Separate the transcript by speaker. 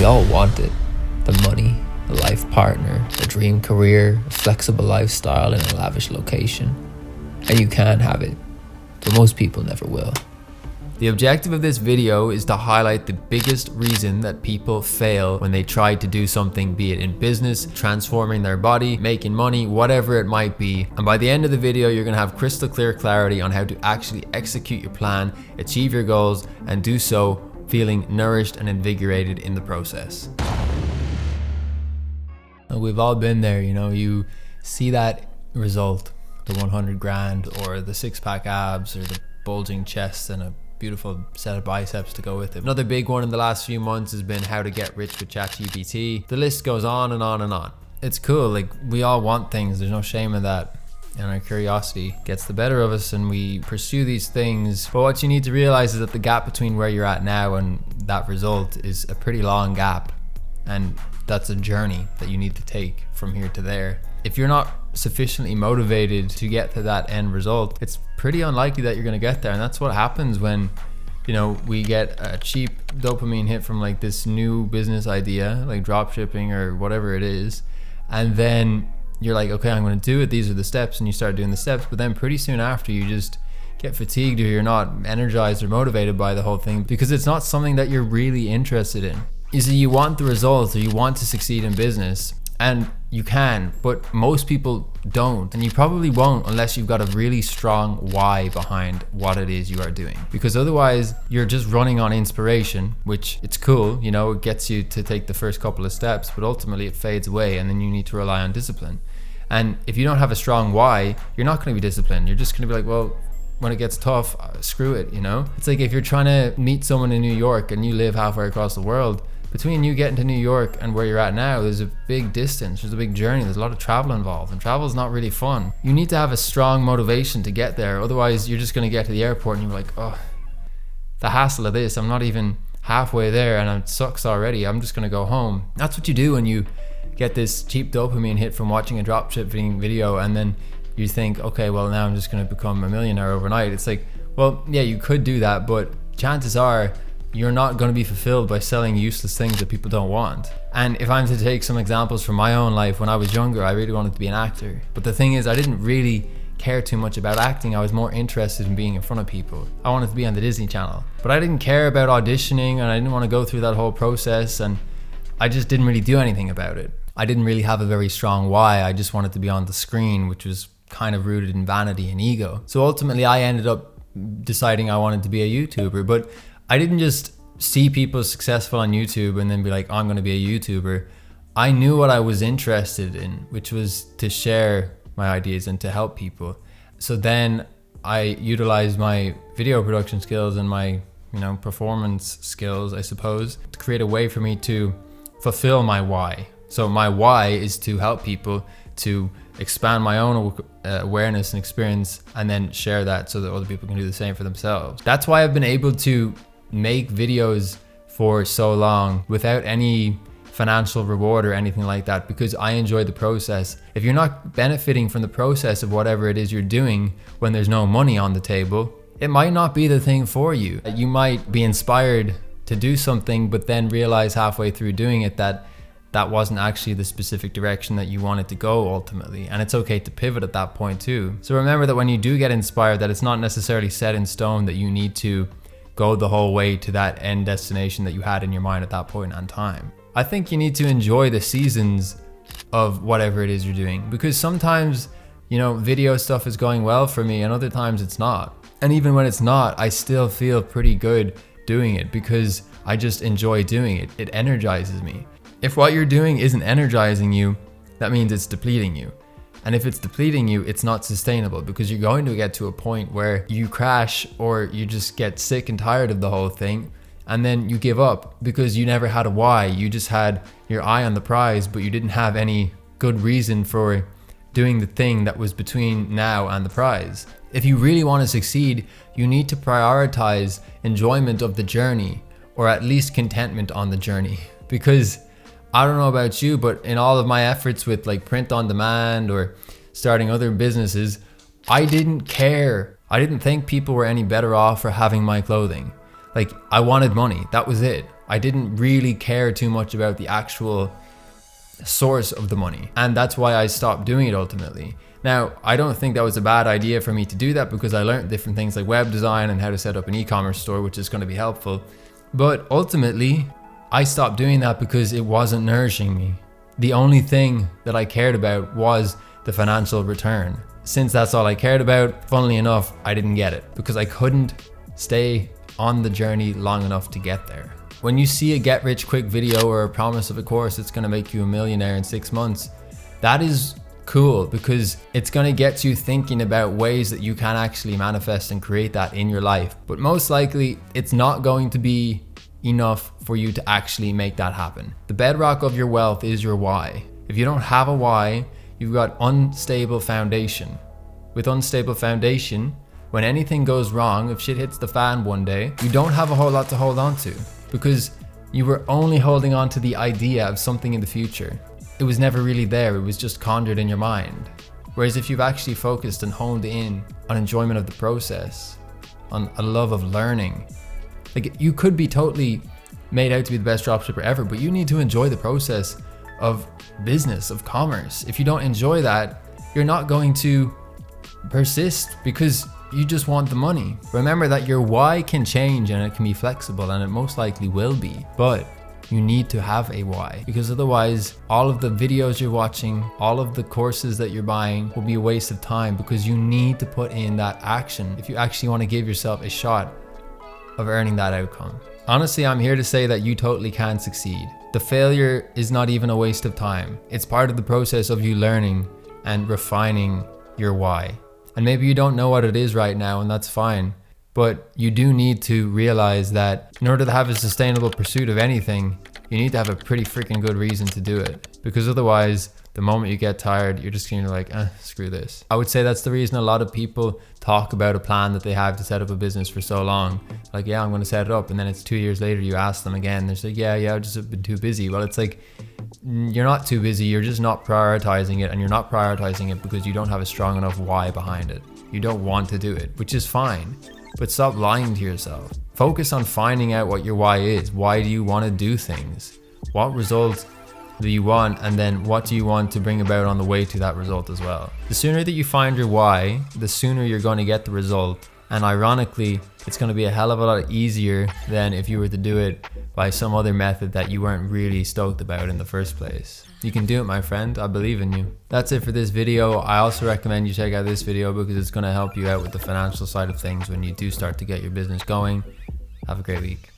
Speaker 1: all want it. The money, a life partner, a dream career, a flexible lifestyle in a lavish location. And you can have it, but most people never will. The objective of this video is to highlight the biggest reason that people fail when they try to do something, be it in business, transforming their body, making money, whatever it might be. And by the end of the video, you're gonna have crystal clear clarity on how to actually execute your plan, achieve your goals, and do so feeling nourished and invigorated in the process. We've all been there, you know, you see that result, the 100 grand or the 6-pack abs or the bulging chest and a beautiful set of biceps to go with it. Another big one in the last few months has been how to get rich with ChatGPT. The list goes on and on and on. It's cool, like we all want things, there's no shame in that. And our curiosity gets the better of us and we pursue these things. But what you need to realize is that the gap between where you're at now and that result is a pretty long gap. And that's a journey that you need to take from here to there. If you're not sufficiently motivated to get to that end result, it's pretty unlikely that you're gonna get there. And that's what happens when, you know, we get a cheap dopamine hit from like this new business idea, like drop shipping or whatever it is. And then you're like, okay, I'm gonna do it. These are the steps, and you start doing the steps. But then pretty soon after, you just get fatigued or you're not energized or motivated by the whole thing because it's not something that you're really interested in. You see, you want the results or you want to succeed in business, and you can, but most people don't, and you probably won't unless you've got a really strong why behind what it is you are doing, because otherwise you're just running on inspiration, which it's cool, you know, it gets you to take the first couple of steps, but ultimately it fades away and then you need to rely on discipline. And if you don't have a strong why, you're not going to be disciplined. You're just going to be like, well, when it gets tough, screw it, you know? It's like if you're trying to meet someone in New York and you live halfway across the world, between you getting to New York and where you're at now, there's a big distance, there's a big journey, there's a lot of travel involved, and travel is not really fun. You need to have a strong motivation to get there, otherwise you're just going to get to the airport and you're like, oh, the hassle of this, I'm not even halfway there and it sucks already, I'm just going to go home. That's what you do when you get this cheap dopamine hit from watching a dropshipping video, and then you think, okay, well now I'm just going to become a millionaire overnight. It's like, well, yeah, you could do that, but chances are you're not going to be fulfilled by selling useless things that people don't want. And if I'm to take some examples from my own life, when I was younger, I really wanted to be an actor. But the thing is, I didn't really care too much about acting. I was more interested in being in front of people. I wanted to be on the Disney Channel. But I didn't care about auditioning, and I didn't want to go through that whole process, and I just didn't really do anything about it. I didn't really have a very strong why. I just wanted to be on the screen, which was kind of rooted in vanity and ego. So ultimately I ended up deciding I wanted to be a YouTuber, but I didn't just see people successful on YouTube and then be like, oh, I'm going to be a YouTuber. I knew what I was interested in, which was to share my ideas and to help people. So then I utilized my video production skills and my, you know, performance skills, I suppose, to create a way for me to fulfill my why. So my why is to help people, to expand my own awareness and experience, and then share that so that other people can do the same for themselves. That's why I've been able to make videos for so long without any financial reward or anything like that, because I enjoy the process. If you're not benefiting from the process of whatever it is you're doing when there's no money on the table, it might not be the thing for you. You might be inspired to do something, but then realize halfway through doing it that that wasn't actually the specific direction that you wanted to go ultimately. And it's okay to pivot at that point too. So remember that when you do get inspired, that it's not necessarily set in stone that you need to go the whole way to that end destination that you had in your mind at that point in time. I think you need to enjoy the seasons of whatever it is you're doing, because sometimes, you know, video stuff is going well for me and other times it's not. And even when it's not, I still feel pretty good doing it because I just enjoy doing it. It energizes me. If what you're doing isn't energizing you, that means it's depleting you. And if it's depleting you, it's not sustainable, because you're going to get to a point where you crash or you just get sick and tired of the whole thing. And then you give up because you never had a why. You just had your eye on the prize, but you didn't have any good reason for doing the thing that was between now and the prize. If you really want to succeed, you need to prioritize enjoyment of the journey, or at least contentment on the journey. Because I don't know about you, but in all of my efforts with like print on demand or starting other businesses, I didn't care. I didn't think people were any better off for having my clothing. Like, I wanted money, that was it. I didn't really care too much about the actual source of the money. And that's why I stopped doing it ultimately. Now, I don't think that was a bad idea for me to do that, because I learned different things like web design and how to set up an e-commerce store, which is going to be helpful. But ultimately, I stopped doing that because it wasn't nourishing me. The only thing that I cared about was the financial return. Since that's all I cared about, funnily enough, I didn't get it because I couldn't stay on the journey long enough to get there. When you see a get rich quick video or a promise of a course that's going to make you a millionaire in 6 months, that is cool because it's going to get you thinking about ways that you can actually manifest and create that in your life. But most likely, it's not going to be enough for you to actually make that happen. The bedrock of your wealth is your why. If you don't have a why, you've got unstable foundation. With unstable foundation, when anything goes wrong, if shit hits the fan one day, you don't have a whole lot to hold on to because you were only holding on to the idea of something in the future. It was never really there, it was just conjured in your mind. Whereas if you've actually focused and honed in on enjoyment of the process, on a love of learning, like you could be totally made out to be the best dropshipper ever, but you need to enjoy the process of business, of commerce. If you don't enjoy that, you're not going to persist because you just want the money. Remember that your why can change and it can be flexible, and it most likely will be, but you need to have a why, because otherwise all of the videos you're watching, all of the courses that you're buying will be a waste of time, because you need to put in that action if you actually want to give yourself a shot of earning that outcome. Honestly, I'm here to say that you totally can succeed. The failure is not even a waste of time. It's part of the process of you learning and refining your why. And maybe you don't know what it is right now, and that's fine. But you do need to realize that in order to have a sustainable pursuit of anything, you need to have a pretty freaking good reason to do it. Because otherwise, the moment you get tired, you're just kind of like, screw this. I would say that's the reason a lot of people talk about a plan that they have to set up a business for so long. Like, yeah, I'm going to set it up. And then it's 2 years later, you ask them again. They're like, yeah, I've just been too busy. Well, it's like, you're not too busy. You're just not prioritizing it. And you're not prioritizing it because you don't have a strong enough why behind it. You don't want to do it, which is fine. But stop lying to yourself. Focus on finding out what your why is. Why do you want to do things? What result do you want? And then what do you want to bring about on the way to that result as well? The sooner that you find your why, the sooner you're going to get the result. And ironically, it's going to be a hell of a lot easier than if you were to do it by some other method that you weren't really stoked about in the first place. You can do it, my friend. I believe in you. That's it for this video. I also recommend you check out this video because it's going to help you out with the financial side of things when you do start to get your business going. Have a great week.